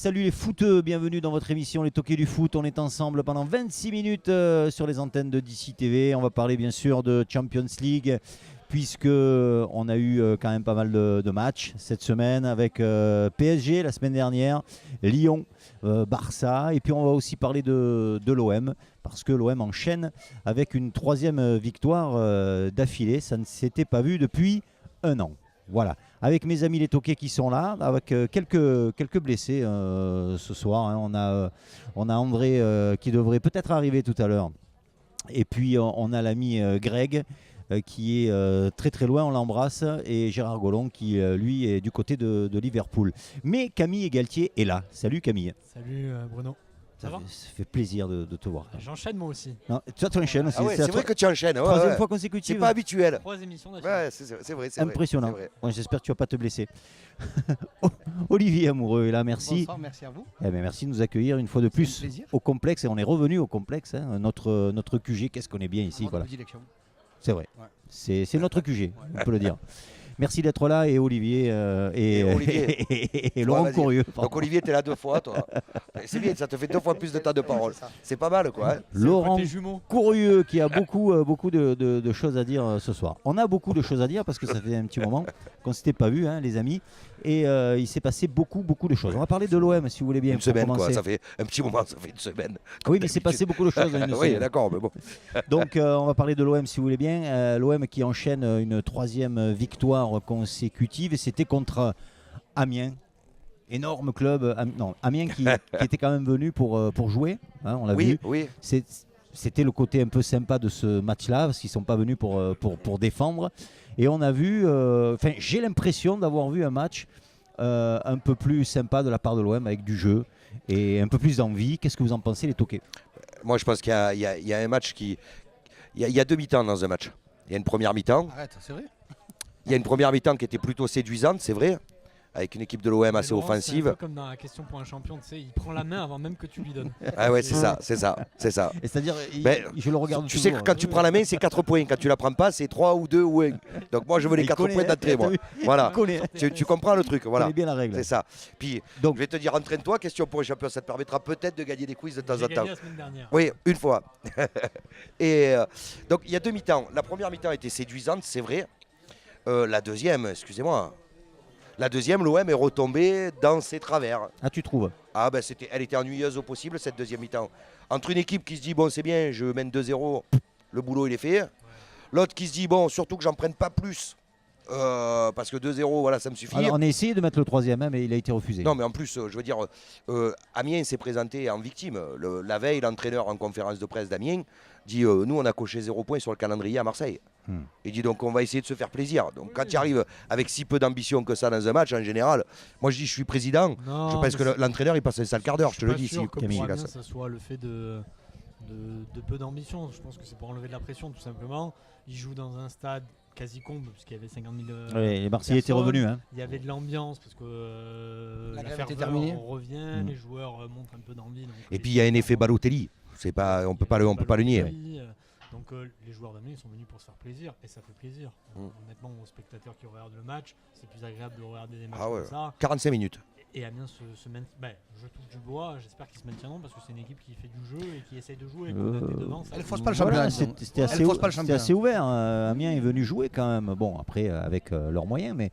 Salut les footeux, bienvenue dans votre émission Les Toqués du foot. On est ensemble pendant 26 minutes sur les antennes de DC TV. On va parler bien sûr de Champions League puisque on a eu quand même pas mal de matchs cette semaine avec PSG la semaine dernière, Lyon, Barça, et puis on va aussi parler de l'OM parce que l'OM enchaîne avec une troisième victoire d'affilée. Ça ne s'était pas vu depuis un an. Voilà, avec mes amis les toqués qui sont là, avec quelques blessés ce soir. Hein. On a André qui devrait peut-être arriver tout à l'heure. Et puis on a l'ami Greg qui est très très loin, on l'embrasse. Et Gérard Gollon qui lui est du côté de Liverpool. Mais Camille Galtier est là. Salut Camille. Salut Bruno. Ça fait plaisir de te voir. J'enchaîne moi aussi. Non, toi tu enchaînes aussi. Ah ouais, c'est vrai que tu enchaînes. Ouais, troisième fois consécutive. C'est pas habituel. 3 émissions d'affilée. Ouais, c'est vrai. Impressionnant. Vrai. Bon, j'espère que tu vas pas te blesser. Olivier Amoureux est là, merci. Bonsoir, merci à vous. Eh bien, merci de nous accueillir une fois de plus au complexe. Et on est revenu au complexe. Hein. Notre QG, qu'est-ce qu'on est bien ici. Voilà. C'est vrai. Ouais. C'est notre QG, on peut le dire. Merci d'être là et Olivier et Laurent Courrieux. Donc Olivier, t'es là 2 fois, toi. C'est bien, ça te fait 2 fois plus de temps de parole. C'est pas mal, quoi. Hein. Laurent Courrieux qui a beaucoup de choses à dire ce soir. On a beaucoup de choses à dire parce que ça fait un petit moment qu'on ne s'était pas vu, hein, les amis. Et il s'est passé beaucoup de choses. On va parler de l'OM si vous voulez bien. Une semaine, quoi. Ça fait un petit moment, ça fait une semaine. Oui, mais il s'est passé beaucoup de choses. Oui, d'accord, mais bon. Donc, on va parler de l'OM si vous voulez bien. L'OM qui enchaîne une 3e victoire consécutive. Et c'était contre Amiens. Énorme club. Amiens qui était quand même venu pour jouer. Hein, on l'a vu. Oui. C'était le côté un peu sympa de ce match-là, parce qu'ils ne sont pas venus pour défendre. Et on a vu, j'ai l'impression d'avoir vu un match un peu plus sympa de la part de l'OM, avec du jeu et un peu plus d'envie. Qu'est-ce que vous en pensez, les toqués? Moi, je pense qu'il y a un match qui... Il y a 2 mi-temps dans un match. Il y a une première mi-temps. Arrête, c'est vrai. Il y a une première mi-temps qui était plutôt séduisante, c'est vrai, avec une équipe de l'OM assez offensive. C'est un peu comme dans la question pour un champion, tu sais, il prend la main avant même que tu lui donnes. Ah ouais, c'est ça. Et c'est-à-dire, je le regarde tu sais que quand tu prends la main, c'est 4 points. Quand tu la prends pas, c'est 3 ou 2 ou 1. Donc moi, je veux les 4 points d'entrée, moi. Voilà. Tu comprends le truc, voilà. bien la règle. C'est ça. Puis, donc, je vais te dire, entraîne-toi, question pour un champion, ça te permettra peut-être de gagner des quiz de temps en temps. J'ai gagné la semaine dernière. Oui, une fois. Et donc, il y a 2 mi-temps. La première mi-temps était séduisante, c'est vrai. La deuxième, excusez-moi. La deuxième, l'OM est retombé dans ses travers. Ah, tu trouves? Ah ben elle était ennuyeuse au possible cette deuxième mi-temps. Entre une équipe qui se dit bon c'est bien, je mène 2-0, le boulot il est fait. Ouais. L'autre qui se dit bon surtout que j'en prenne pas plus. Parce que 2-0, voilà, ça me suffit. Alors, on a essayé de mettre le 3e, mais il a été refusé. Non, mais en plus, je veux dire, Amiens s'est présenté en victime. La veille, l'entraîneur en conférence de presse d'Amiens dit nous, on a coché 0 points sur le calendrier à Marseille. Il dit donc, on va essayer de se faire plaisir. Donc, quand tu arrives avec si peu d'ambition que ça dans un match, en général, moi je dis, je suis président. Je pense que l'entraîneur, il passe un sale quart d'heure, je te le dis. Sûr que pour Amiens, ça soit le fait de peu d'ambition. Je pense que c'est pour enlever de la pression, tout simplement. Il joue dans un stade quasi comble puisqu'il y avait 50 000 les Marseillais étaient revenus. Hein. Il y avait de l'ambiance parce que la ferveur, était terminée. on revient, les joueurs montrent un peu d'envie. Et puis il y a un effet Balotelli. C'est pas, on peut pas le nier. Donc les joueurs d'Amiens sont venus pour se faire plaisir et ça fait plaisir. Honnêtement, aux spectateurs qui regardent le match, c'est plus agréable de regarder des matchs comme ça. 45 minutes. Et Amiens se maintient. Je touche du bois, j'espère qu'ils se maintiendront parce que c'est une équipe qui fait du jeu et qui essaye de jouer. Devant, elle ne force pas le championnat. C'était assez ouvert. Amiens est venu jouer quand même. Bon, après, avec leurs moyens, mais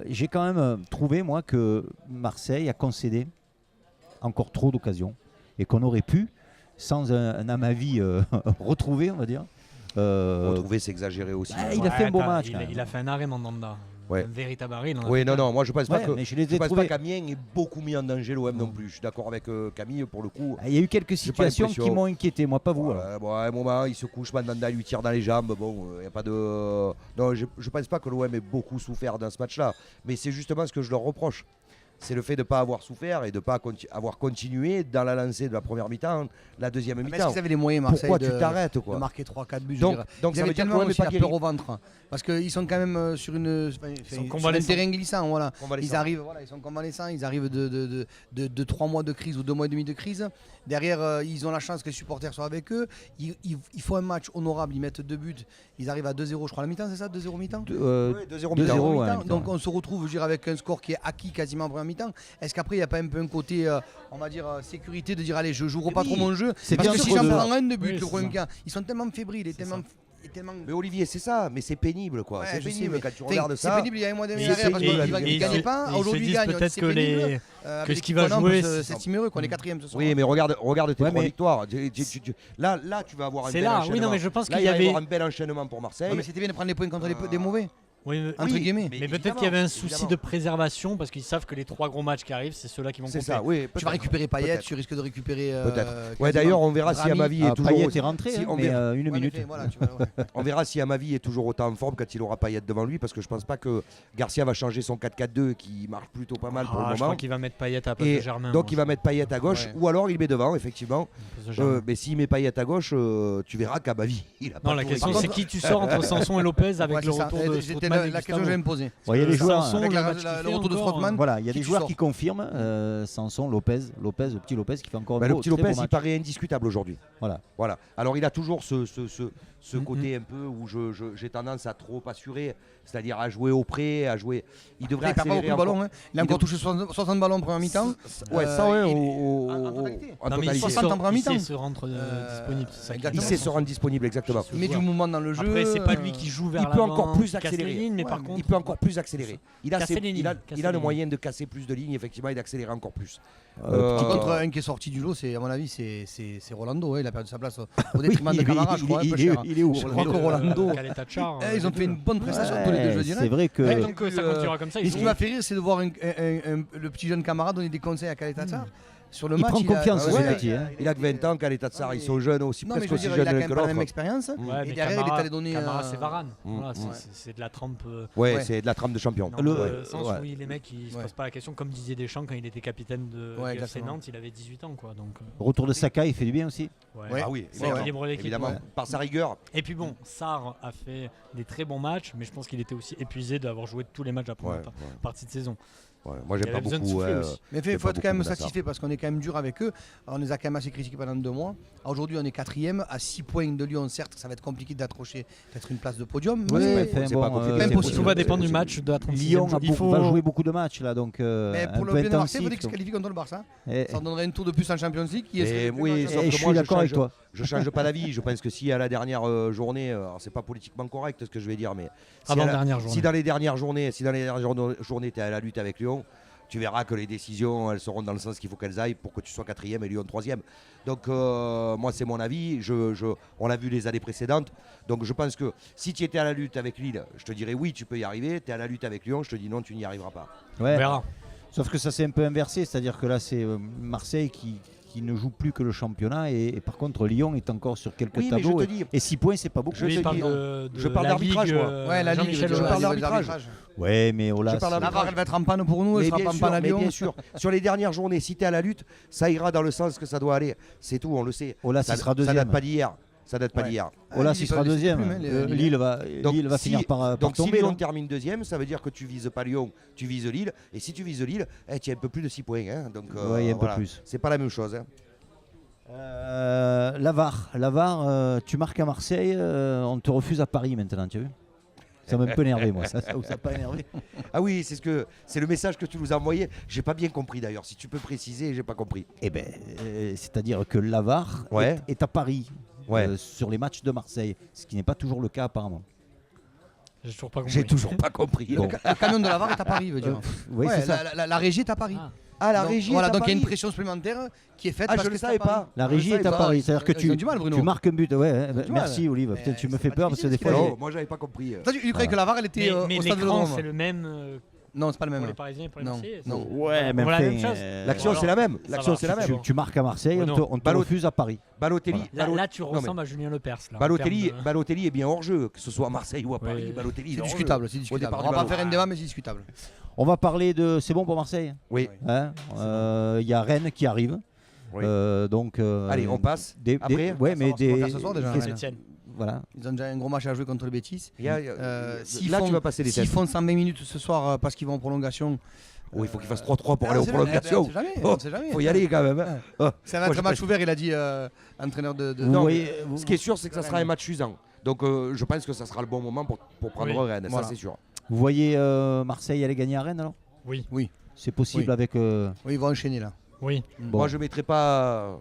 j'ai quand même trouvé, moi, que Marseille a concédé encore trop d'occasions et qu'on aurait pu, sans à ma vie, retrouver, on va dire. Retrouver, c'est exagéré aussi. Il a fait un beau match. Il a fait un arrêt, Mandanda. Ouais. Un véritable arrêt. Oui, non, moi je pense pas qu'Amiens est beaucoup mis en danger l'OM non plus. Je suis d'accord avec Camille pour le coup. Il y a eu quelques situations qui m'ont inquiété, moi pas vous. Bon, à un moment, il se couche, Mandanda lui tire dans les jambes. Bon, il y a pas de. Non, je pense pas que l'OM ait beaucoup souffert dans ce match-là. Mais c'est justement ce que je leur reproche. C'est le fait de ne pas avoir souffert et de ne pas avoir continué dans la lancée de la première mi-temps, la deuxième mi-temps. Est-ce qu'ils avaient les moyens, Marseille, pourquoi tu t'arrêtes, de marquer 3-4 buts? Donc ils avaient tellement aussi la peur au ventre. Parce qu'ils sont quand même sur un terrain glissant. Voilà. Ils sont convalescents, ils arrivent de 3 mois de crise ou 2 mois et demi de crise. Derrière, ils ont la chance que les supporters soient avec eux. Il faut un match honorable, ils mettent 2 buts. Ils arrivent à 2-0, je crois, à la mi-temps, c'est ça? 2-0 mi-temps 2-0 mi-temps. Donc on se retrouve avec un score qui est acquis quasiment en première mi-temps. Est-ce qu'après, il n'y a pas un peu un côté, on va dire, sécurité de dire, allez, je joue pas trop mon jeu. C'est parce bien que si entre j'en deux. prends un de but, Oui, le premier c'est ça. cas, ils sont tellement fébriles et tellement. Mais Olivier, c'est ça, mais c'est pénible quoi. Ouais, C'est je sais, pénible mais quand tu regardes c'est ça. pénible, il y a un mois de Et arrière parce et- qu'il et- ne gagnait pas. ils se Aujourd'hui, il disent gagne. peut-être C'est que pénible. les- Avec que ce qui va l'équipe qu'on a, jouer, on c'est- s'estime heureux qu'on est 4e ce soir. Oui, mais regarde tes Ouais, trois mais- victoires. Là, tu vas avoir un C'est bel là, enchaînement. oui, non, mais je pense Là, qu'il il y va y avait. avoir un bel enchaînement pour Marseille. Ouais, mais c'était bien de prendre les points contre des mauvais. Oui, Entre guillemets. mais peut-être qu'il y avait un souci de préservation parce qu'ils savent que les 3 gros matchs qui arrivent, c'est ceux-là qui vont C'est compter. ça, oui. Tu vas récupérer Payet, peut-être. tu risques de récupérer. Peut-être. quasiment Ouais, d'ailleurs, on verra si Rami. Amavi est Ah, toujours. Payet est rentré, si hein, on mais verra- une Ouais, mais minute. voilà, tu vois, ouais. On verra si Amavi est toujours autant en forme quand il aura Payet devant lui, parce que je pense pas que Garcia va changer son 4-4-2 qui marche plutôt pas mal pour le Je moment. crois qu'il va mettre Payet à la place Et de Germain. donc il va mettre Payet à gauche, Ouais. ou alors il met devant, effectivement. Germain. Mais s'il met Payet à gauche, tu verras qu'Amavi, il a pas Non, la tout question réussi. c'est qui tu sors entre Sanson et Lopez avec Ouais, le c'est ça. retour de C'était Strootman et la question que Gustavo. j'allais me poser. Bon, il y a des joueurs. Sanson, Avec le la- match qu'il le fait retour de encore, Strootman. Voilà, il y a Qui des tu joueurs sors qui confirment. Sanson, Lopez, le petit Lopez qui fait encore un Le beau, petit très Lopez, beau il match. paraît indiscutable aujourd'hui. Voilà. Alors il a toujours ce côté un peu où j'ai tendance à trop assurer, c'est-à-dire à jouer au près, à jouer. Il devrait Il perd pas beaucoup accélérer de ballons. encore. Hein. Il a encore touché 60 ballons en première mi-temps. Ouais, 101 en totalité. en Non, mais il totalité. sait 60 en première mi-temps. se rendre disponible. C'est ça qui est Il exactement. sait se rendre disponible, exactement. Il met du mouvement dans le jeu. Après, c'est pas lui qui joue vers Il peut l'avant, encore plus qui casse les accélérer. lignes, mais Ouais, par mais contre, Il peut encore plus accélérer. Il a, Casser ses- les il lignes, a, casser il a les le lignes. moyen de casser plus de lignes, effectivement, et d'accélérer encore plus. Par contre, un qui est sorti du lot, c'est à mon avis, c'est Rolando. Il a perdu sa place au détriment de Camara, je crois. Un peu cher. Il est où Je crois que Rolando. Caleta-Char, Ils ont fait une bonne prestation Ouais, tous les deux, je dirais. C'est vrai que. Ouais, donc ça continuera comme ça. Et ils ce qui jouent. m'a fait rire, c'est de voir le petit jeune camarade donner des conseils à Caleta sur le Il match. prend confiance, ce Zelati, hein. Il a que 20 ans, Caleta Sarr, ils sont jeunes aussi, Non, mais presque je veux aussi dire, jeunes il a quand l'un même que pas la même l'autre. expérience. Ouais, Et mais derrière, il est allé donner. Camara, c'est Varane. Mm. Voilà, Ouais. c'est de la trempe. Ouais, Ouais. c'est de la trame de champion. Dans le sens ouais. où les mecs ils se Ouais. posent pas la question comme Didier Deschamps quand il était capitaine de Ouais, FC exactement. Nantes, il avait 18 ans quoi. Donc Retour de Sakai, il fait du bien aussi. Ouais. Ah oui, Ça évidemment. équilibre l'équipe. Évidemment, ouais. par sa rigueur. Et puis bon, Sarr a fait des très bons matchs, mais je pense qu'il était aussi épuisé d'avoir joué tous les matchs de la première partie de saison. Ouais, moi, Il j'aime avait pas besoin de beaucoup. souffler aussi. Mais il J'ai faut pas être quand même beaucoup de satisfait parce qu'on est quand même dur avec eux. Alors, on les a quand même assez critiqués pendant 2 mois. Aujourd'hui, on est 4e à 6 points de Lyon. Certes, ça va être compliqué d'accrocher peut-être une place de podium. Oui, mais enfin, c'est bon, pas compliqué, c'est possible. Tout va dépendre du match de la 36e. Lyon Il faut va jouer beaucoup de matchs là, donc mais un pour le peu bien de Marseille, il intensif. faudrait qu'ils se qualifient contre le Barça. Et- Ça donnerait un tour de plus en Champions League. Qui Et est oui, sauf et que je moi, suis d'accord avec toi. Je change pas d'avis. Je pense que si à la dernière journée, alors c'est pas politiquement correct ce que je vais dire, mais si, avant-dernière journée. si dans les dernières journées, tu es à la lutte avec Lyon, tu verras que les décisions elles seront dans le sens qu'il faut qu'elles aillent pour que tu sois 4e et Lyon 3e. Donc moi c'est mon avis. On l'a vu les années précédentes. Donc je pense que si tu étais à la lutte avec Lille, je te dirais oui, tu peux y arriver. Tu es à la lutte avec Lyon, je te dis non, tu n'y arriveras pas. Ouais. On verra. Sauf que ça s'est un peu inversé, c'est-à-dire que là c'est Marseille qui ne joue plus que le championnat et par contre Lyon est encore sur quelques Oui, mais je tableaux te dis, et 6 points c'est pas beaucoup. Je Lui, te il parle dis, de je parle la d'arbitrage, Ligue, moi. Ouais, la Ligue, Jean-Michel je Aulas. parle d'arbitrage. Ouais, mais Olas. Je parle La VAR, elle va être en panne pour nous. Elle Mais sera bien pas en sûr, panne à mais Lyon. bien sûr. Sur les dernières journées, si tu es à la lutte, ça ira dans le sens que ça doit aller. C'est tout, on le sait. Olas ça, il sera ça deuxième. date pas d'hier. Ça date pas Ouais. d'hier. Olas Lille, il sera ils peuvent deuxième. laisser plus, hein, les- Lille va Donc, Lille va si- finir par Donc si tomber. Lyon non termine deuxième, ça veut dire que tu vises pas Lyon, tu vises Lille. Et si tu vises Lille, tu as un peu plus de 6 points. Hein. Donc Ouais, il y a un peu voilà. plus. C'est pas la même chose. Hein. La VAR, tu marques à Marseille, on te refuse à Paris maintenant, tu as vu? Ça m'a un peu énervé moi, ça vous a pas énervé? Ah oui, c'est le message que tu nous as envoyé. J'ai pas bien compris d'ailleurs. Si tu peux préciser, j'ai pas compris. Eh ben, c'est-à-dire que la VAR Ouais. est à Paris Ouais. sur les matchs de Marseille, ce qui n'est pas toujours le cas apparemment. J'ai toujours pas compris. J'ai toujours pas compris. Bon. Le camion de la VAR est à Paris, veut dire. Oui, Ouais, c'est ça. la régie est à Paris. Ah. Ah, la Donc, régie. voilà, est à donc il y a une Paris. pression supplémentaire qui est faite. Ah, parce je que le c'est à savais Paris. pas. La Je le régie est savais à pas. Paris, c'est-à-dire que Ils ont du mal, Bruno. tu marques un but. Ouais, Ils ont du merci mal. Olive. Mais Putain, tu me c'est fais pas peur parce que des difficile, fois. ce qu'il Non, moi j'avais pas compris. Toi, tu croyais que la VAR elle était Mais au stade de l'écran, Rome. c'est le même Non, c'est pas le pour même. les Parisiens et pour les Non, Marseillais. non. Ouais, mais On voit la enfin, même chose. L'action Alors, c'est la même. ça L'action va. c'est la même. tu marques à Marseille, Ouais, on non. te refuse à Paris. Balotelli. Là, tu Non, mais ressembles à Julien Lepers. Là, en Balotelli, termes de- Balotelli est bien hors jeu, que ce soit à Marseille ou à Paris. Oui. Balotelli, il est C'est hors jeu. discutable, c'est Au discutable. départ On du va pas ballon. faire un débat, mais c'est discutable. On va parler de. C'est bon pour Marseille. Oui. Hein Il y a Rennes qui arrive. Oui. Donc. Allez, on passe. Après, ouais, mais savoir ce qu'on va des. faire ce soir, déjà, qu'est-ce- Rennes. Saint-Etienne. Voilà. Ils ont déjà un gros match à jouer contre le Betis. Il y a- S'ils là, font- tu vas passer les S'ils tests. font 120 minutes ce soir parce qu'ils vont en prolongation. Oh, il faut qu'il fasse 3-3 pour Ah, aller on aux sait jamais, prolongations. on sait jamais, Oh, on sait jamais. faut y aller quand même. Hein. Oh. Ça va Moi, être je un match pense- ouvert, il a dit l'entraîneur de. Vous Non, voyez- Ce qui est sûr, c'est que ça sera un match usant. Donc je pense que ça sera le bon moment pour prendre Oui. Rennes, Voilà. ça c'est sûr. Vous voyez Marseille aller gagner à Rennes alors? Oui. Oui. C'est possible Oui. avec. Oui, ils vont enchaîner là. Oui. Bon. Moi, je mettrai pas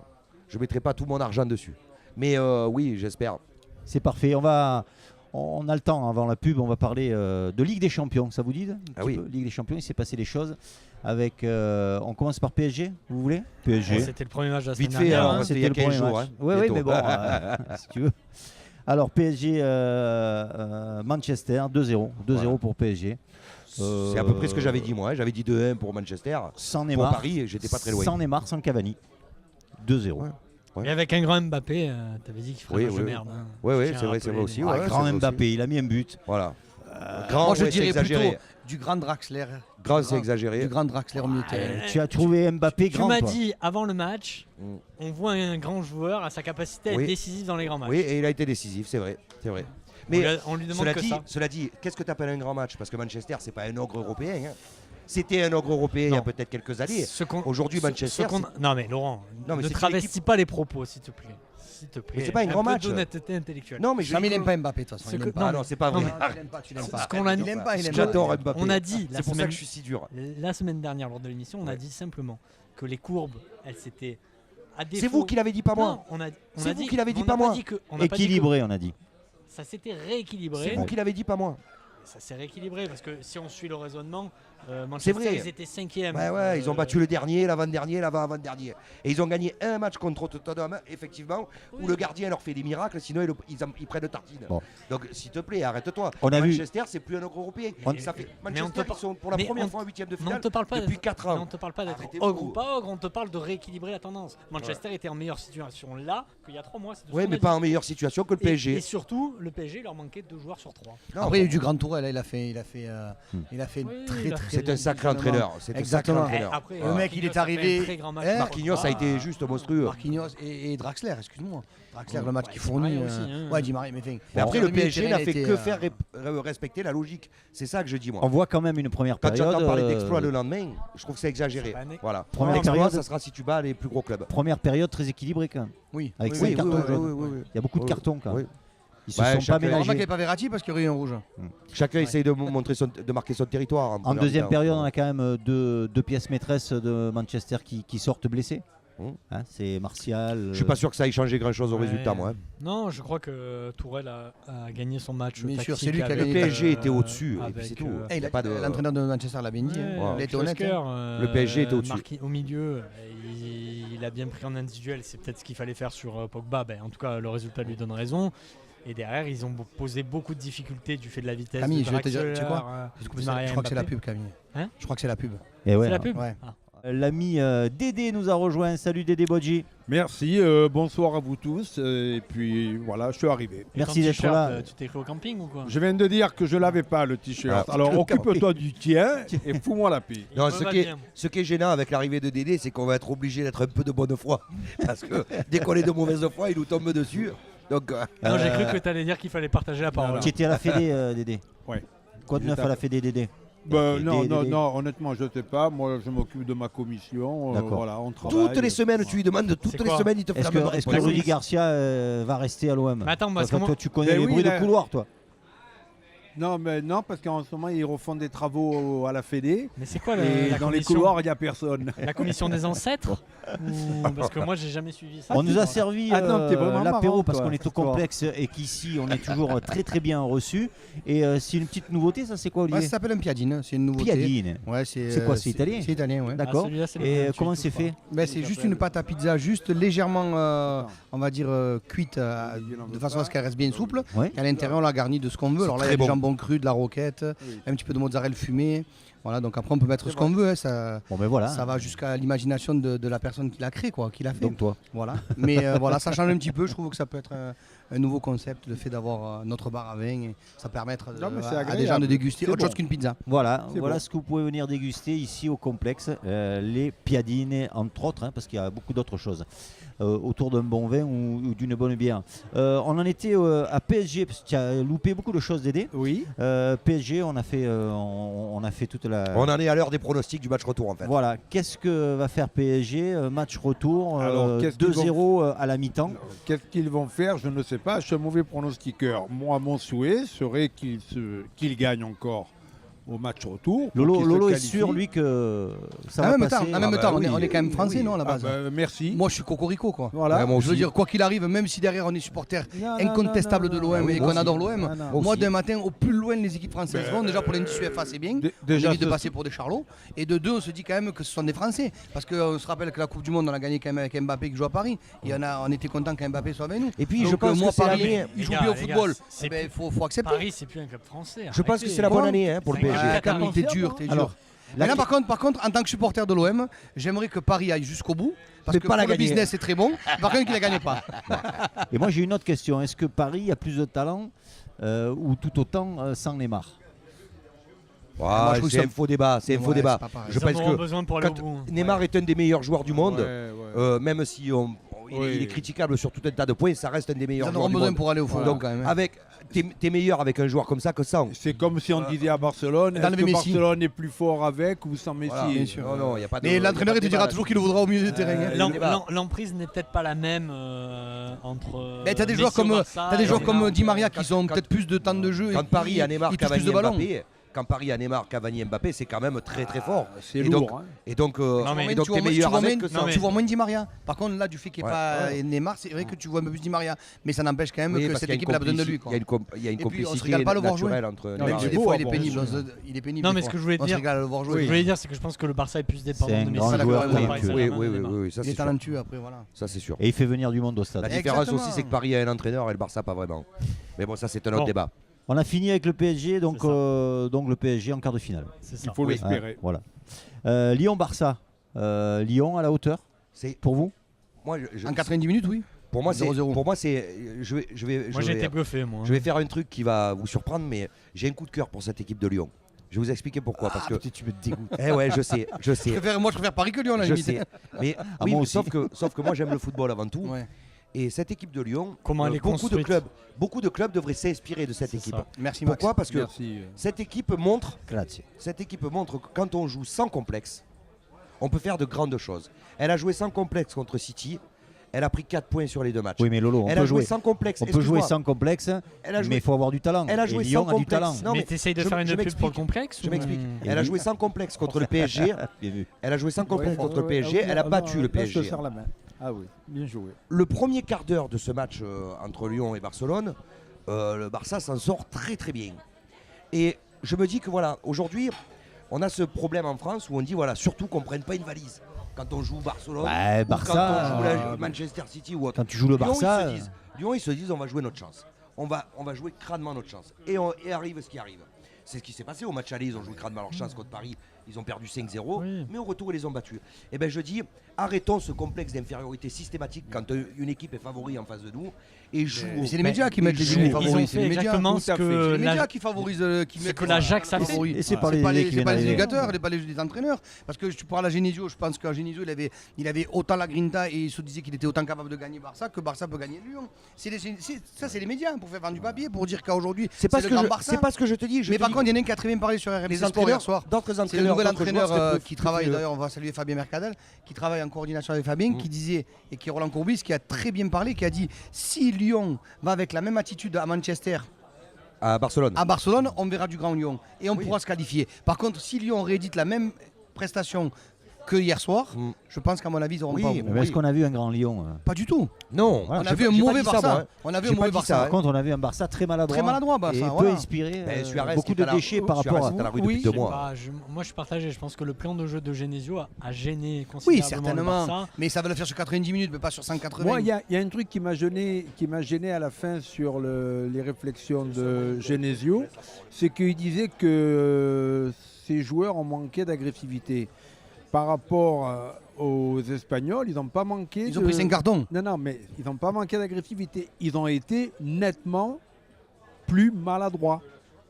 tout mon argent dessus. Mais oui, j'espère. C'est parfait. On a le temps avant la pub. On va parler de Ligue des Champions. Ça vous dit un petit peu Ligue des Champions. Il s'est passé des choses. Avec, on commence par PSG. Vous voulez PSG. C'était le premier match de la semaine Vite fait, dernière. alors, c'était il y a 15 jours. Oui, mais bon, si tu veux. Alors PSG, Manchester, 2-0. 2-0 pour PSG. C'est à peu près ce que j'avais dit moi. J'avais dit 2-1 pour Manchester. Sans Pour Neymar. Paris, j'étais pas très loin. Sans Neymar, sans Cavani. 2-0. Ouais. Et avec un grand Mbappé, t'avais dit qu'il ferait match de merde. Hein. Oui, Je oui, tiens à c'est vrai rappeler aussi. les- Ouais, Grand c'est Mbappé, aussi. il a mis un but. Voilà. Grand, Moi, je ouais, c'est dirais exagéré. plutôt du grand Draxler. Grand, c'est exagéré. Du grand Draxler au milieu de terrain. Tu as trouvé Mbappé Tu grand. m'as toi. dit avant le match, Mm. on voit un grand joueur à sa capacité à Oui. être décisif dans les grands matchs. Oui, et il a été décisif, c'est vrai. C'est vrai. On Mais lui- on lui demande que ça. cela dit, qu'est-ce que tu appelles un grand match? Parce que Manchester, c'est pas un ogre européen. Hein. C'était un ogre européen il y a Non. peut-être quelques années. Ce qu'on- Aujourd'hui, ce- Manchester, ce qu'on- Non mais Laurent, Non, mais ne c'est une travestis équipe- pas les propos, s'il te plaît. S'il te plaît. Mais c'est pas un grand peu match. d'honnêteté intellectuelle. Non, mais je Jamais il n'aime pas Mbappé de toute façon. Ce il que- aime pas. Ah non, c'est pas Non, vrai. mais- Tu l'aimes pas, tu l'aimes Ce pas. qu'on a dit- Il aime pas, il aime J'adore pas. Mbappé. On a dit la C'est pour ça semaine, que je suis si dur. la semaine dernière lors de l'émission, on a Ouais. dit simplement que les courbes, elles s'étaient à défaut. C'est vous qui l'avez dit, pas moi. Non, on a C'est vous dit- qui l'avez dit, on pas n'a moi. dit que- on n'a pas dit que- Équilibré, on a dit. Ça s'était rééquilibré. C'est vous qui l'avez dit, pas moi. Ça s'est rééquilibré parce que si on suit le raisonnement, C'est Manchester vrai. ils étaient 5e. Ouais, ils ont battu le dernier, l'avant-dernier, l'avant-avant-dernier. Et ils ont gagné un match contre Tottenham, effectivement, où le gardien leur fait des miracles, sinon ils prennent de tartine. Bon. Donc, s'il te plaît, arrête-toi. On a vu- Manchester, c'est plus un ogre européen. On- Ça fait... Mais on Manchester, te par- ils sont pour la mais première on- fois en huitième de Mais on finale te parle pas depuis d'être- 4 mais ans. on te parle pas d'être Arrêtez-vous. ogre ou pas ogre, on te parle de rééquilibrer la tendance. Manchester était en meilleure situation là qu'il y a 3 mois. c'est de ce Oui, qu'on mais a pas dit. en meilleure situation que le Et PSG. surtout, le PSG il leur manquait 2 joueurs sur 3. Non, Après, il y a eu bon, du grand Tourelle, là, il a fait Oui, très il a très. fait- c'est un sacré entraîneur. C'est un sacré Exactement. entraîneur. Après, Le mec, il est Marquinhos a fait arrivé- un très grand match Eh, contre Marquinhos Pogba. a été juste monstrueux. Marquinhos et Draxler, excuse-moi. Draxler, le match Ouais, qu'il Di fournit. Maria aussi, hein. Ouais, Di Maria, mais enfin, Mais après, bon, le milieu de PSG terrain, n'a il fait était, que faire respecter la logique. C'est ça que je dis, moi. On voit quand même une première Quand période. j'entends parler d'exploit le lendemain, je trouve que c'est exagéré. C'est pas né- Voilà. Première L'exploit, période- ça sera si tu bats les plus gros clubs. Première période très équilibrée quand même. Oui, Avec oui, cinq oui, cartons oui, jaunes. oui, oui. Il y a beaucoup de Oui, cartons quand même. oui. Ils se Ouais, sont pas chacun- Heureusement qu'il n'y mélangés. avait pas Verratti parce qu'il y aurait eu un rouge. Chacun essaye de marquer son territoire. En première deuxième mi-temps. période, on a quand même deux pièces maîtresses de Manchester qui sortent blessées. Mmh. Hein, c'est Martial. Je suis pas sûr que ça ait changé grand chose au Ouais. résultat, moi. Non, je crois que Tourelle a gagné son match. Bien sûr, tactique c'est lui qui a avec, gagné. Le PSG était au-dessus, et avec, puis c'est tout. Eh, Il y a pas de- L'entraîneur de Manchester l'a bien dit. hein. Il était honnête. hein. Le PSG était au-dessus. Au milieu, il a bien pris en individuel. C'est peut-être ce qu'il fallait faire sur Pogba. Ben, en tout cas, le résultat lui donne raison. Et derrière, ils ont posé beaucoup de difficultés du fait de la vitesse. Camille, de je vais te dire, tu sais quoi Draxler, Je Di Maria, crois que c'est la Mbappé. pub, Camille. Hein Je crois que c'est la pub. Et ouais, C'est la alors. pub. Ouais. Ah. L'ami Dédé nous a rejoint. Salut Dédé Bodji. Merci, bonsoir à vous tous. Et puis voilà, je suis arrivé. Et Merci ton d'être t-shirt, là. Tu t'es cru au camping ou quoi? Je viens de dire que je l'avais pas le t-shirt. Ah, Alors le occupe-toi du tien et fous-moi la paix. Il Non, me ce va qui, est, bien. ce qui est gênant avec l'arrivée de Dédé, c'est qu'on va être obligé d'être un peu de bonne foi. Parce que dès qu'on est de mauvaise foi, il nous tombe dessus. Donc, Non, j'ai cru que tu allais dire qu'il fallait partager la parole. Tu étais à la Fédé, Dédé. Ouais. Quoi de neuf à la Fédé, Dédé? Ben, non, Dédé, non, Dédé. non, honnêtement, je ne sais pas. Moi, je m'occupe de ma commission. D'accord. Voilà, on travaille. toutes les semaines, tu lui demandes, toutes C'est les quoi semaines, il te fait Est-ce la même que, est-ce que réponse. Rudy Garcia va rester à l'OM? Mais attends, parce Toi, que toi, tu connais Ben les oui, bruits là- de couloir, toi. Non, mais non, parce qu'en ce moment, ils refont des travaux à la Fédé. Mais c'est quoi Et la dans les commission couloirs, il n'y a personne. La commission des ancêtres Parce que moi, j'ai jamais suivi ça. On nous a servi Attends, t'es vraiment l'apéro marrant, parce toi, qu'on est au cette histoire. complexe et qu'ici on est toujours très très bien reçu. Et c'est une petite nouveauté, ça c'est quoi Ouais, Olivier? ça s'appelle un piadine, c'est une nouveauté. Piadine. Ouais, C'est quoi, c'est italien? C'est italien, ouais. D'accord. celui-là, c'est le Et mien, tu comment le c'est touches fait? Ben, c'est juste une pâte à pizza, juste légèrement, on va dire, cuite de façon à ce qu'elle reste bien souple. Ouais. Et à l'intérieur, on l'a garnie de ce qu'on veut. Alors là, il y a très du bon. jambon cru, de la roquette, un petit peu de mozzarella fumée. Voilà, donc après, on peut mettre ce qu'on veut. Hein, ça, Bon ben voilà. ça va jusqu'à l'imagination de la personne qui l'a créé, quoi, qui l'a fait. Donc toi. Voilà. Mais voilà, ça change un petit peu. Je trouve que ça peut être un nouveau concept, le fait d'avoir notre bar à vin. Et ça permettre Non, mais c'est à des agréable. gens de déguster C'est autre bon. chose qu'une pizza. Voilà, C'est voilà bon. ce que vous pouvez venir déguster ici au complexe, les piadines entre autres, hein, parce qu'il y a beaucoup d'autres choses autour d'un bon vin ou d'une bonne bière. On en était à PSG, parce que tu as loupé beaucoup de choses Dédé. Oui. PSG, on a fait toute la... On en est à l'heure des pronostics du match retour, en fait. Voilà, qu'est-ce que va faire PSG? Match retour, Alors, qu'est-ce qu'ils 2-0 à la mi-temps. Qu'est-ce qu'ils vont faire? Je ne sais pas. Je suis un mauvais pronostiqueur. Moi, mon souhait serait qu'ils gagnent encore au match retour. Lolo est sûr, lui, que ça va passer. En même temps, on est quand même français, non, à la base. Merci. Moi, je suis cocorico, quoi. Voilà. Je veux dire, quoi qu'il arrive, même si derrière on est supporter incontestable de l'OM et qu'on adore l'OM, moi, d'un matin, au plus loin les équipes françaises vont, déjà pour l'indice UEFA, c'est bien. On évite de passer pour des charlots. Et de deux, on se dit quand même que ce sont des Français. Parce qu'on se rappelle que la Coupe du Monde, on a gagné quand même avec Mbappé qui joue à Paris. Et on était content qu'Mbappé soit avec nous. Et puis, je pense que Paris, il joue bien au football. Il faut accepter. Paris, c'est plus un club français. Je pense que c'est la bonne année pour le PSG. T'es dur. Mais là, par contre, en tant que supporter de l'OM, j'aimerais que Paris aille jusqu'au bout. Parce que le business est très bon. Par contre, qu'il ne la gagne pas. Et moi, j'ai une autre question. Est-ce que Paris a plus de talent ou tout autant sans Neymar? C'est un faux débat. C'est un faux débat. Je pense que Neymar est un des meilleurs joueurs du monde, même si il est critiquable sur tout un tas de points, ça reste un des meilleurs joueurs du monde. Pour aller au fond. Donc, t'es meilleur avec un joueur comme ça que sans. C'est comme si on disait à Barcelone, est-ce que Barcelone est plus fort avec ou sans Messi? Bien sûr. Non, y a pas de, mais l'entraîneur, il te dira toujours qu'il le voudra au milieu du terrain. L'emprise n'est peut-être pas la même entre. T'as des joueurs comme Di Maria qui ont peut-être plus de temps de jeu. Quand Paris a Neymar, Cavani, Mbappé. Quand Paris a Neymar, Cavani, Mbappé, c'est quand même très très fort. C'est lourd. Et donc, t'es meilleur avec que ça. Tu vois moins Di Maria. Par contre, là, du fait qu'il n'y ait pas Neymar, c'est vrai que tu vois un peu plus Di Maria. Mais ça n'empêche quand même que cette équipe a besoin de lui. Il y a une complicité naturelle entre Neymar. Des fois, il est pénible. Non, mais ce que je voulais dire, c'est que je pense que le Barça est plus dépendant de Messi. Oui, ça c'est talentueux après, voilà. Ça c'est sûr. Et il fait venir du monde au stade. La différence aussi, c'est que Paris a un entraîneur et le Barça pas vraiment. Mais bon, ça c'est un autre débat. On a fini avec le PSG, donc le PSG en quart de finale. Il faut l'espérer. Voilà. Lyon-Barça. Lyon à la hauteur, pour vous? En 90 minutes, oui. Pour moi, c'est. J'ai été bluffé, moi. Je vais faire un truc qui va vous surprendre, mais j'ai un coup de cœur pour cette équipe de Lyon. Je vais vous expliquer pourquoi. Parce que tu me dégoûtes. Je sais. Moi, je préfère Paris que Lyon, la limite. Je sais. Mais sauf que moi, j'aime le football avant tout. Ouais. Et cette équipe de Lyon, beaucoup de clubs devraient s'inspirer de cette équipe. Merci Max. Pourquoi? Parce que cette équipe montre que quand on joue sans complexe, on peut faire de grandes choses. Elle a joué sans complexe contre City. Elle a pris 4 points sur les 2 matchs. Oui, mais Lolo, elle a joué sans complexe. On peut jouer sans complexe, mais il faut avoir du talent. Elle a joué Lyon sans complexe. A du talent. Non, mais t'essayes de faire une pub pour le complexe? Je m'explique. Elle a joué sans complexe contre le PSG. Elle a joué sans complexe contre le PSG. Elle a battu le PSG. Je te serre la main. Ah oui, bien joué. Le premier quart d'heure de ce match entre Lyon et Barcelone, le Barça s'en sort très très bien. Et je me dis que voilà, aujourd'hui, on a ce problème en France où on dit voilà, surtout qu'on ne prenne pas une valise. Quand on joue Barcelone, Barça, quand on joue Manchester City ou autre. Quand tu joues le Barça, Lyon, ils se disent on va jouer notre chance. On va jouer crânement notre chance. Et arrive ce qui arrive. C'est ce qui s'est passé au match aller, ils ont joué crânement leur chance contre Paris. Ils ont perdu 5-0, mais au retour, ils les ont battus. Et bien, je dis, arrêtons ce complexe d'infériorité systématique quand une équipe est favori en face de nous. Et joue. C'est les médias qui mettent les équipes favoris. C'est exactement ce que les médias qui favorisent, qui mettent que l'Ajax a fait. Et c'est pas les éducateurs, pas les entraîneurs. Parce que tu parles à Genesio, je pense qu'à Genesio, il avait autant la grinta et il se disait qu'il était autant capable de gagner Barça que Barça peut gagner Lyon. Ça, c'est les médias pour faire vendre du papier, pour dire qu'aujourd'hui, c'est pas ce que je te dis. Mais par contre, il y en a un qui a très bien parlé sur RMC Sport hier soir. C'est le nouvel entraîneur qui travaille, d'ailleurs, on va saluer Fabien Mercadal, qui travaille en coordination avec Fabien, qui disait, et qui est Roland Courbis, qui a très bien parlé, qui a dit si Lyon va avec la même attitude à Manchester, à Barcelone, on verra du Grand Lyon et on pourra se qualifier. Par contre, si Lyon réédite la même prestation que hier soir, je pense qu'à mon avis, ils n'auront pas. Mais est-ce qu'on a vu un grand Lyon? Pas du tout. Non. On a vu un mauvais Barça. Par contre, on a vu un Barça très maladroit. Très maladroit, Barça. Et peu inspiré. Beaucoup de déchets par rapport à la rue depuis 2 mois. Moi, je suis partagé. Je pense que le plan de jeu de Genesio a gêné considérablement. Oui, certainement. Mais ça va le faire sur 90 minutes, mais pas sur 180. Moi, il y a un truc qui m'a gêné à la fin sur les réflexions de Genesio, c'est qu'il disait que ses joueurs ont manqué d'agressivité. Par rapport aux Espagnols, ils n'ont pas manqué. Ils ont pris 5 cartons. Non, mais ils n'ont pas manqué d'agressivité. Ils ont été nettement plus maladroits.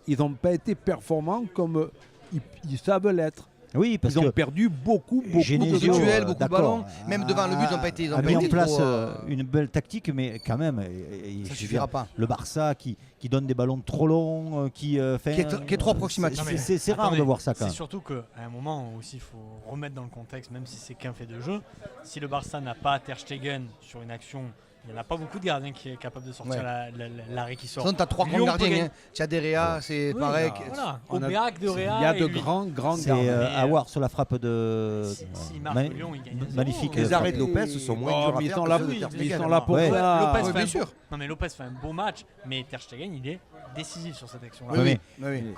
Ils n'ont pas été performants comme ils savent l'être. Oui, parce ils ont perdu beaucoup de duels, beaucoup de ballons. Même devant le but, ils n'ont pas été. Ils ont mis en place une belle tactique, mais quand même, ça suffira pas. Le Barça qui donne des ballons trop longs, qui est trop approximatif. C'est rare de voir ça quand même. C'est surtout qu'à un moment aussi, il faut remettre dans le contexte, même si c'est qu'un fait de jeu. Si le Barça n'a pas Ter Stegen sur une action Il n'y en a pas beaucoup de gardiens qui est capable de sortir l'arrêt qui sort. Tu as 3 grands gardiens. Tu as Derrea, c'est pareil. Voilà. Aubeac, Derrea. Il y a de grands gardiens. C'est Awar sur la frappe de. S'il marque Lyon, il gagne. Magnifique. Les arrêts de Lopez sont moins durs à faire. Ils sont là pour ça. Lopez bien sûr. Non mais Lopez fait un beau match, mais Ter Stegen il est décisif sur cette action-là.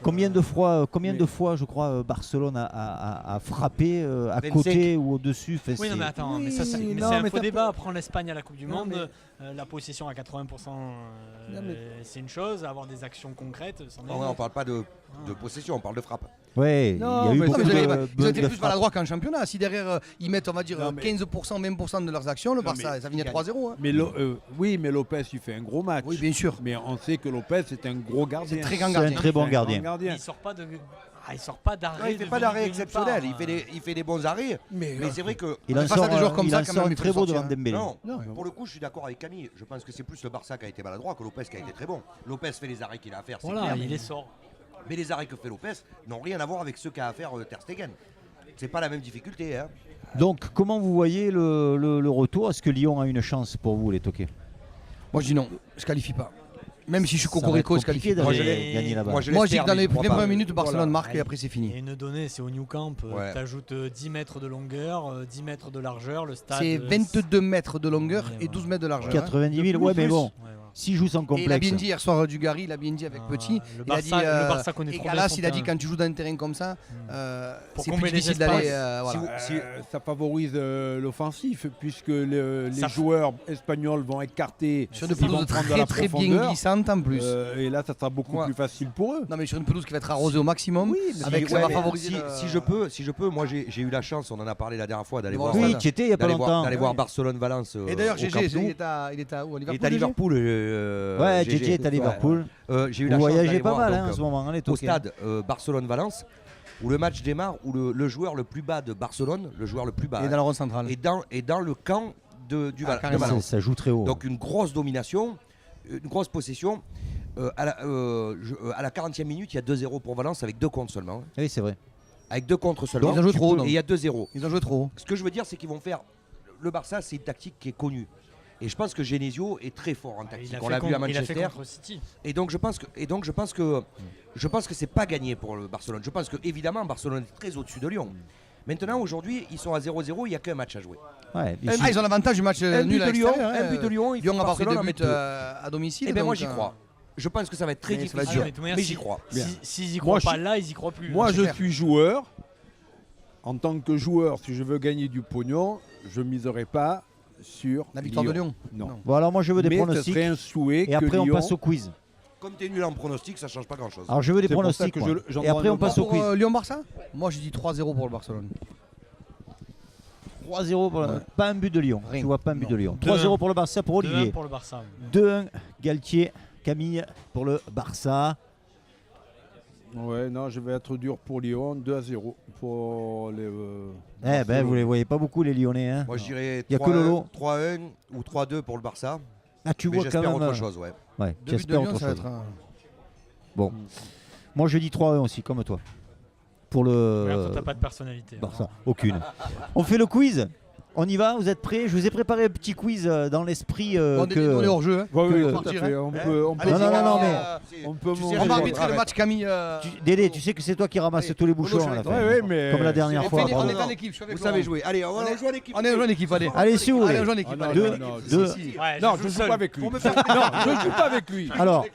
Combien de fois, je crois, Barcelone a frappé à 25. côté ou au-dessus. Oui, non mais attends, mais c'est un faux débat. Prendre l'Espagne à la Coupe du Monde, la possession à 80%, c'est une chose. Avoir des actions concrètes, c'en est. On ne parle pas de possession, on parle de frappe. Ouais, il y a eu beaucoup ils ont été plus maladroits qu'en championnat. Si derrière ils mettent, on va dire, 15%, 20% de leurs actions, le Barça, ça finit à 3-0. Mais oui, mais Lopez, il fait un gros match. Oui, bien sûr. Mais on sait que Lopez est un gros gardien. C'est un très bon gardien. Il sort pas d'arrêt. Il fait pas d'arrêt exceptionnel. Il fait des bons arrêts. Mais c'est vrai que il en sort des joueurs comme ça, quand même très beau devant Dembélé. Non, pour le coup, je suis d'accord avec Camille. Je pense que c'est plus le Barça qui a été maladroit que Lopez qui a été très bon. Lopez fait les arrêts qu'il a à faire. Voilà, il les sort. Mais les arrêts que fait Lopez n'ont rien à voir avec ceux qu'a à faire Ter Stegen. C'est pas la même difficulté. Hein. Donc, comment vous voyez le retour? Est-ce que Lyon a une chance pour vous, les toqués? Moi, je dis non. Je ne qualifie pas. Même si je suis Cocorico, je qualifie. Moi, je dis que dans les premières 20 minutes, Barcelone marque et après c'est fini. Il y a une donnée, c'est au Nou Camp. Tu ajoutes 10 mètres de longueur, 10 mètres de largeur. Le stade. C'est 22 mètres de longueur et 12 mètres de largeur. 90 000, ouais, mais bon. S'il joue sans complexe. Il a bien dit hier soir Dugarry, il a bien dit avec Petit. Le Barça connaît trop bien. Galas, il a dit quand tu joues dans un terrain comme ça, c'est plus difficile d'aller. Ça favorise l'offensif puisque les joueurs espagnols vont écarter. Sur une pelouse très bien glissante en plus. Et là, ça sera beaucoup plus facile pour eux. Non, mais sur une pelouse qui va être arrosée au maximum. Avec ça va favoriser. Si je peux, moi j'ai eu la chance, on en a parlé la dernière fois, d'aller voir. Oui, tu étais il y a pas longtemps. D'aller voir Barcelone-Valence. Et d'ailleurs, GG, il est à où? Il est à Liverpool. Ouais, JJ est à Liverpool. J'ai eu la Vous chance voyagez pas voir, mal en ce moment, au stade Barcelone-Valence, où le match démarre, où le joueur le plus bas de Barcelone, le joueur le plus bas, est dans la rond centrale, est dans le camp de Valence. Ça joue très haut. Donc une grosse domination, une grosse possession. À la 40e minute, il y a 2-0 pour Valence avec 2 contre seulement. Oui, c'est vrai. Avec 2 contre seulement. Ils ont joué trop. Et il y a 2-0. Ils ont joué trop. Ce que je veux dire, c'est qu'ils vont faire. Le Barça, c'est une tactique qui est connue. Et je pense que Genesio est très fort en tactique. On l'a vu à Manchester. Il a fait contre City. Et donc je pense que c'est pas gagné pour le Barcelone. Je pense que évidemment Barcelone est très au-dessus de Lyon. Maintenant aujourd'hui, ils sont à 0-0, il n'y a qu'un match à jouer. Ouais, ils ont l'avantage du match nul à l'extérieur. Un but de Lyon, Lyon a pas pris de but à domicile. Et bien moi j'y crois. Je pense que ça va être très difficile, mais j'y crois. S'ils y croient pas là, ils y croient plus. Moi je suis joueur. En tant que joueur, si je veux gagner du pognon, je miserai pas sur la victoire de Lyon. Non. Bon alors moi je veux des pronostics. Un souhait et après on passe au quiz. Comme tu es nul en pronostic, ça change pas grand chose. Alors je veux des pronostics. Et après on passe au quiz. Lyon-Barça. Moi je dis 3-0 pour le Barcelone. 3-0 pour pas un but de Lyon. Je vois pas un but de Lyon. 3-0 pour le Barça, pour Olivier. 2-1 pour le Barça. 2-1 Galtier, Camille pour le Barça. Ouais, non, je vais être dur pour Lyon, 2-0 pour les. Vous les voyez pas beaucoup les Lyonnais. Hein. Moi je dirais 3-1 ou 3-2 pour le Barça. Ah, tu vois quand même autre chose, ouais. Ouais, j'espère autre chose. Bon, moi je dis 3-1 aussi, comme toi. Pour le. Ouais, t'as pas de personnalité. Barça, aucune. On fait le quiz. On y va, vous êtes prêts? Je vous ai préparé un petit quiz dans l'esprit on est hors jeu. On peut on va arbitrer le match, Camille. Dédé, tu sais que c'est toi qui ramasses tous les bouchons à la fin. Comme la dernière fois. On est en équipe. Vous savez jouer. Allez, on va jouer en équipe. On est en équipe. Allez, si vous voulez. Allez, on joue en équipe. Non, je ne joue pas avec lui. Non, je ne joue pas avec lui. Alors,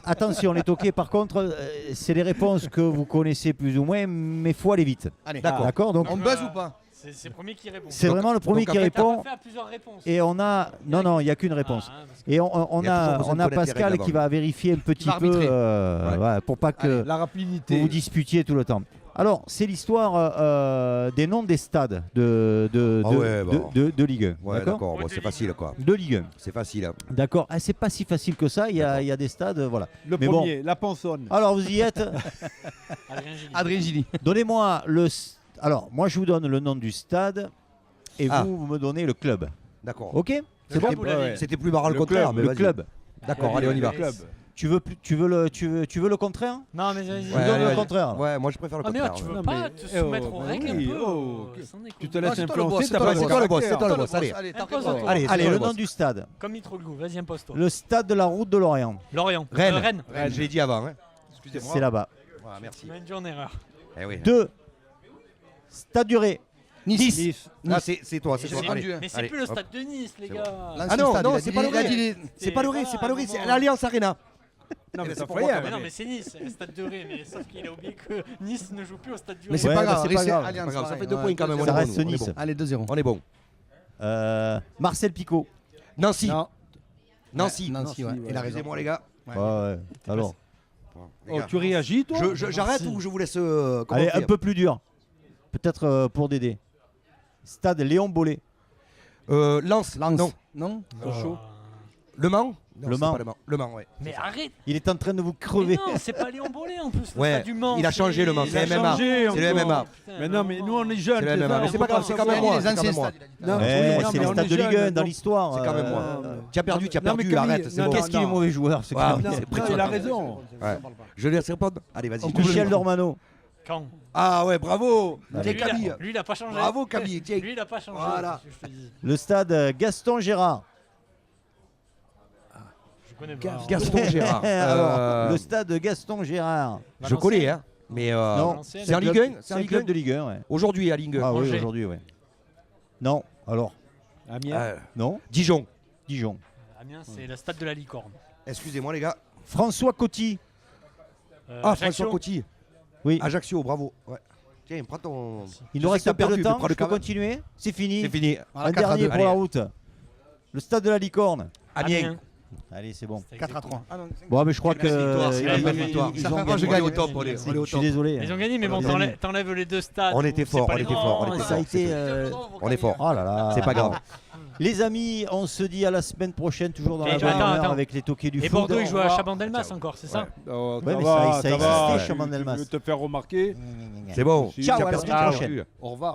attention, les toqués, par contre, c'est les réponses que vous connaissez plus ou moins, mais il faut aller vite. D'accord. Donc on buzz ou pas? C'est le premier qui répond. C'est vraiment le premier qui répond. Fait à plusieurs réponses. Et on a non, il n'y a qu'une réponse. Et on a Pascal qui va vérifier un petit peu pour pas que la rapidité. Vous vous disputiez tout le temps. Alors, c'est l'histoire des noms des stades de Ligue 1. Ouais, d'accord, c'est facile quoi. De Ligue 1. C'est facile. D'accord. C'est pas si facile que ça. Il y a des stades, voilà. Le premier, la Pensonne. Alors, vous y êtes. Adrien Gilly. Donnez-moi le. Alors, moi, je vous donne le nom du stade et vous me donnez le club. D'accord. Ok. C'est bon. C'était plus marrant le contraire. Le club. D'accord, allez, on y va. Tu veux le contraire? Non, mais vas-y. Tu veux le contraire? Ouais, moi je préfère le Ah, mais contraire. tu ouais. veux pas te soumettre aux règles un peu Tu Tu te laisses c'est toi le influencer, boss, t'as c'est pas toi le le caractère. boss, c'est toi le boss, allez. Impose-toi. Allez, Allez, c'est le toi nom du stade. Comme Mitroglou, vas-y, impose-toi. Le stade de la route de Lorient. Lorient. Rennes. Rennes. Je l'ai dit avant. Hein. Excusez-moi. C'est là-bas. Voilà, merci. Tu m'as induit en erreur. Eh oui. 2. Stade du Ré. Nice. Ah, c'est toi, c'est J'ai toi. répondu, Allez. hein. Mais c'est Allez, plus le hop. stade de Nice, les gars. L'ancien Ah non, stade, non, il a c'est dit- pas le il a Ré. dit les- C'est pas le Ré, c'est pas le Ré, c'est Voilà, l'Alliance Arena. Non, mais c'est ça pour fait moi, rien. Mais non, mais c'est Nice, c'est le stade de Ré. Mais sauf qu'il a oublié que Nice ne joue plus au stade du Ré. Mais c'est Ouais, pas bah, grave, c'est pas c'est grave. Alliance, Pas grave, ça pareil, fait 2 ouais, points quand même. 2-0. on Ça est bon, reste nous, on est Nice. bon. Allez, 2-0. On est bon. Marcel Picot. Nancy. Non. Nancy. Nancy, ouais. Il a raison. Excusez-moi les gars. Ouais. Alors. Les Oh, gars. tu réagis, toi? J'arrête ou je vous laisse Allez, commenter un peu plus dur. Peut-être pour Dédé. Stade Léon Bollet. Lens. Non. Non Sochaux. Le Mans. Non, Le c'est Mans. pas Le Mans. Le Mans, ouais. Mais arrête. Il est en train de vous Mais crever. non, c'est pas Léon Bollet en plus. Le Ouais, stade du Mans. il a changé, le Mans, Il c'est a MMA. changé C'est le encore. MMA. Putain, Mais non, mais nous, on est jeunes. C'est le MMA. Mais c'est pas grave, c'est quand même Il moi. a dit les C'est quand même anciens moi. stades. Non, Ouais, oui, c'est mais les on stades est de Ligue jeunes, 1 dans donc- l'histoire. C'est quand même moi. Tu as perdu, Non, mais Camille, arrête. C'est non, bon. Qu'est-ce qu'il est mauvais joueur, ce Ouais, gars. Non, c'est non, prêt, il a toi. raison. Ouais. Je laisse répondre. Allez, vas-y. Michel Dormano. Quand Ah ouais, bravo. Tiens, Lui, il a- Camille. Lui, il a pas changé. Bravo, Camille. Tiens. Lui, il a pas changé. Voilà. Je te dis. Le stade Gaston Gérard. Je connais pas. Gaston Gérard. Alors, le stade Gaston Gérard. Je connais, hein. Mais Non, Valenciennes. c'est en Ligue 1. C'est un club de Ligue 1, ouais. Aujourd'hui à Ligue 1. Ah oui, Angers. aujourd'hui, ouais. Non, alors, Amiens. non, Dijon. Dijon. Amiens, c'est le stade de la Licorne. Excusez-moi les gars. François Coty. Ah, Ajaccio. François Coty. Oui, Ajaccio, bravo. Ouais. Tiens, prends ton. il Je nous sais reste que un t'as peu de perdu, mais temps. prends-le Je peux quand même. continuer. C'est fini. C'est fini. Voilà, Un 4 à dernier 2. pour la Allez. route. Le stade de la Licorne. Amiens. Allez, c'est bon. C'était 4 à ex aequo. 3. Ah non, Bon, mais je crois que c'est la belle victoire. ils Ça ont fait pas, je gagné. gagne au top, on est au Je suis top. désolé. Ils ont gagné, mais bon, t'enlèves les deux stades. On était C'est fort, pas on les était grands. fort, on était Ça a fort. été. On est fort. Oh là là. C'est pas grave. Les amis, on se dit à la semaine prochaine, toujours dans Et la bonne attends, humeur attends. avec les toqués du Et foot. Bordeaux, ils jouent à revoir. Chabandelmas encore, c'est ça? Oh, Ouais, mais va, ça va. existait, Chabandelmas. Tu veux te faire remarquer? C'est bon. Si, Ciao, t'as à la perdu semaine ta prochaine. chance. Au revoir.